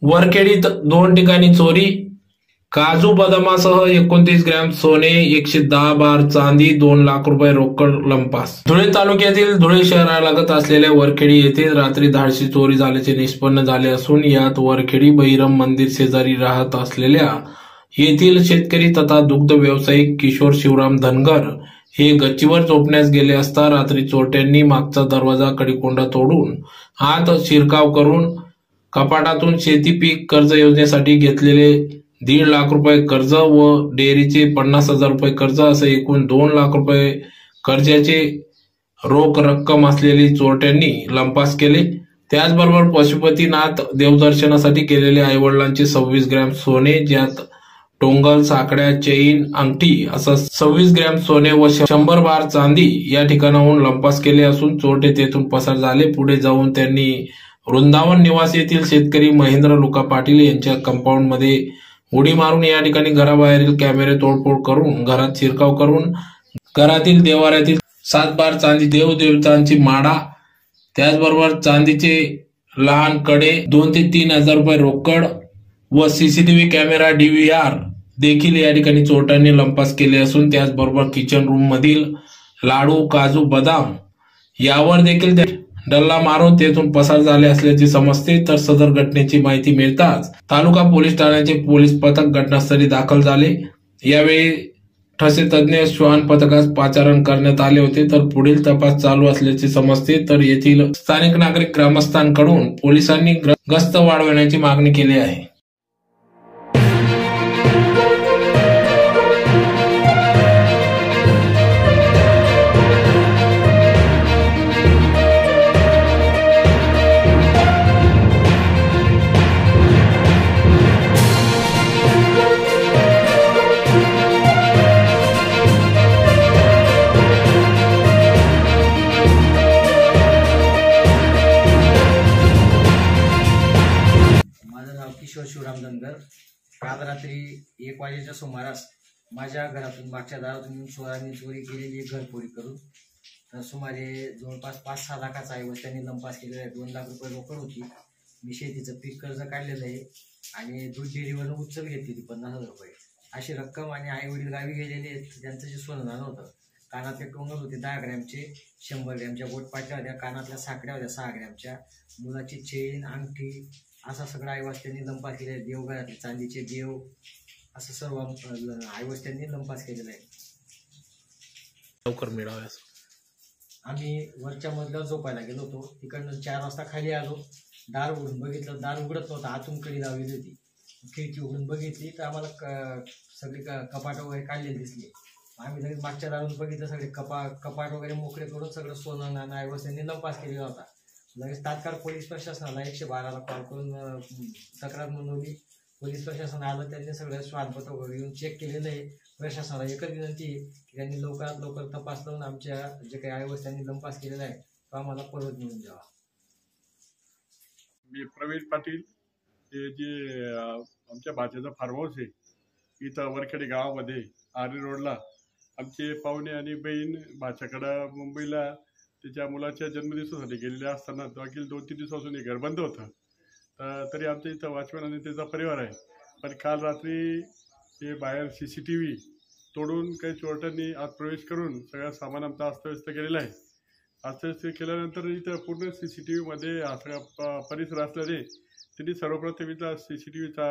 वरखेडीत 2 ठिकाणी चोरी, काजू बदामासह 29 ग्रॅम सोने, 110 बार चांदी, 2 लाख रुपये रोकड लंपास। धुळे तालुक्यातील धुळे शहरालगत असलेल्या वरखेडी येथे रात्री धाडसी चोरी झाल्याचे निष्पन्न झाले असून यात वरखेडी बहिरम मंदिर शेजारी राहत असलेल्या येथील शेतकरी तथा दुग्ध व्यावसायिक किशोर शिवराम धनगर हे गच्चीवर झोपण्यास गेले असता रात्री चोरट्यांनी मागचा दरवाजा कडेकोंडा तोडून आत शिरकाव करून कपाटातून शेती पीक कर्ज योजनेसाठी घेतलेले 1.5 लाख रुपये कर्ज व डेअरीचे 50,000 रुपये कर्ज असे एकूण 2 लाख रुपये कर्जाचे रोख रक्कम असलेली चोरट्यांनी लंपास केले। त्याचबरोबर पशुपतीनाथ देवदर्शनासाठी केलेले आईवडिलांचे 26 ग्रॅम सोने, ज्यात टोंगल, साकड्या, चेन, अंगठी असं 26 ग्रॅम सोने व 100 बार चांदी या ठिकाणाहून लंपास केले असून चोरटे तेथून पसार झाले। पुढे जाऊन त्यांनी वृंदावन निवासी येथील शेतकरी महेंद्र लुका पाटील यांच्या कंपाऊंड मध्ये उडी मारून या ठिकाणी घराबाहेरील कॅमेरे तोडफोड करून घरात शिरकाव करून घरातील देवाऱ्यातील 7 बार चांदी, देवदेवतांची माळा, त्याचबरोबर चांदीचे लहान कडे, 2 ते 3 हजार रुपये रोकड व सीसीटीव्ही कॅमेरा DVR देखील या ठिकाणी चोरट्यांनी लंपास केले असून त्याचबरोबर किचन रूम मधील लाडू, काजू, बदाम यावर देखील डल्ला मारून तेथून पसार झाले असल्याचे समजते। तर सदर घटनेची माहिती मिळताच तालुका पोलीस ठाण्याचे पोलीस पथक घटनास्थळी दाखल झाले। यावेळी ठसे तज्ञ श्वान पथकास पाचारण करण्यात आले होते। तर पुढील तपास चालू असल्याचे समजते। तर येथील स्थानिक नागरिक ग्रामस्थांकडून पोलिसांनी गस्त वाढवण्याची मागणी केली आहे। किशोर शिवराम धनगर काल रात्री 1 वाजेच्या सुमारास माझ्या घरातून मागच्या दारातून चोरांनी चोरी केलेली घरफोडी करून तर सुमारे जवळपास 5-6 लाखाचा ऐवज त्यांनी लंपास केलेला आहे। 2 लाख रुपये रोकड होती, मी शेतीचं पीक कर्ज काढलेलं आहे आणि दूध डेअरीवरून उचल घेतली 50,000 रुपये अशी रक्कम आणि आई वडील गावी गेलेले आहेत। त्यांचं जे सोनं झालं होतं, कानातले टोंगल होते 10 ग्रॅमचे, 100 ग्रॅमच्या बोटपाट्या होत्या, कानातल्या साकड्या होत्या 6 ग्रॅमच्या, मुलाची चेन, अंगठी असा सगळा ऐवज त्यांनी लंपास केलेला आहे। देवघरातले चांदीचे देव असं सर्व ऐवज त्यांनी लंपास केलेला आहे। लवकर मिळावे आम्ही वरच्या मजल्यावर झोपायला गेलो होतो, तिकडनं 4 वाजता खाली आलो, दार उघडून बघितलं, दार उघडत नव्हतं, आतून कडी लावलेली होती। खिडकी उघडून बघितली तर आम्हाला सगळी कपाट वगैरे काढलेली दिसली। आम्ही लगेच मागच्या दारून बघितलं, सगळे कपाट वगैरे मोकळे करून सगळं सोनं नाणं ऐवज त्यांनी लंपास केलेला होता। लगेच तात्काळ पोलीस प्रशासनाला 112ला कॉल करून तक्रार नोंदवली। पोलीस प्रशासन आलं, त्यांनी सगळं श्वानपत्र वगैरे येऊन चेक केलेलं आहे। प्रशासनाला एकच विनंती आहे की त्यांनी लवकरात लवकर तपास लावून आमच्या जे काही ऐवज त्यांनी लंपास केलेला आहे तो आम्हाला परत मिळून द्यावा। मी प्रवीण पाटील, हे जे आमच्या भाच्याचा फार्म हाऊस आहे इथं वरखेडी गावामध्ये आर्य रोडला आमचे पाहुणे आणि बहीण भाच्याकडं मुंबईला त्याच्या मुलाच्या जन्मदिवसासाठी गेलेले असताना मागील 2-3 दिवसापासून हे घर बंद होतं। तरी आमच्या इथं वॉचमॅन आणि त्याचा परिवार आहे, पण काल रात्री हे बाहेर CCTV तोडून काही चोरट्यांनी आत प्रवेश करून सगळं सामान आमचा अस्तव्यस्त केलेलं आहे। अस्तव्यस्त केल्यानंतर इथं पूर्ण CCTVमध्ये हा सगळा परिसर असल्याने त्यांनी सर्वप्रथम इथं CCTVचा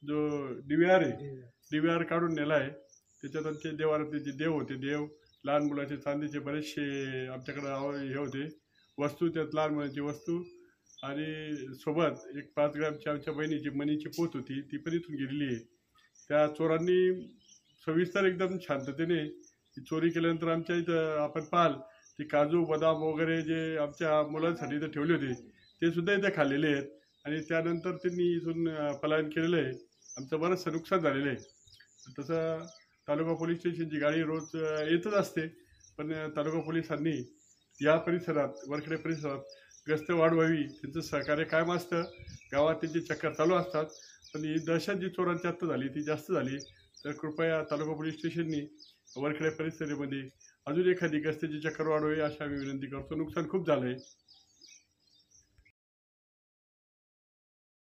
जो DVR आहे DVR काढून नेला आहे। त्याच्यात आमचे देवारातले जे देव होते, देव, लहान मुलाचे चांदीचे बरेचसे आमच्याकडं हे होते वस्तू, त्यात लहान मुलांची वस्तू आणि सोबत एक 5 ग्रॅमची आमच्या बहिणीची मनीची पोत होती, ती पण इथून गेलेली आहे। त्या चोरांनी सविस्तर एकदम शांततेने चोरी केल्यानंतर आमच्या इथं आपण पाहाल की काजू, बदाम वगैरे जे आमच्या मुलांसाठी इथं ठेवले होते ते सुद्धा इथे खाल्लेले आहेत आणि त्यानंतर त्यांनी इथून पलायन केलेलं आहे। आमचं बरंचसं नुकसान झालेलं आहे। तसं तालुका पोलीस स्टेशनची गाडी रोज येतच असते, पण तालुका पोलिसांनी या परिसरात वरखेडी परिसरात गस्त वाढवावी, त्यांचं सहकार्य कायम असतं। गावात त्यांची चक्कर चालू असतात, पण ही दहशत जी चोरांची आत्ता झाली ती जास्त झाली। तर कृपया तालुका पोलीस स्टेशननी वरखेडी परिसरामध्ये अजून एखादी गस्तीची चक्कर वाढवावी अशी आम्ही विनंती करतो। नुकसान खूप झालं आहे।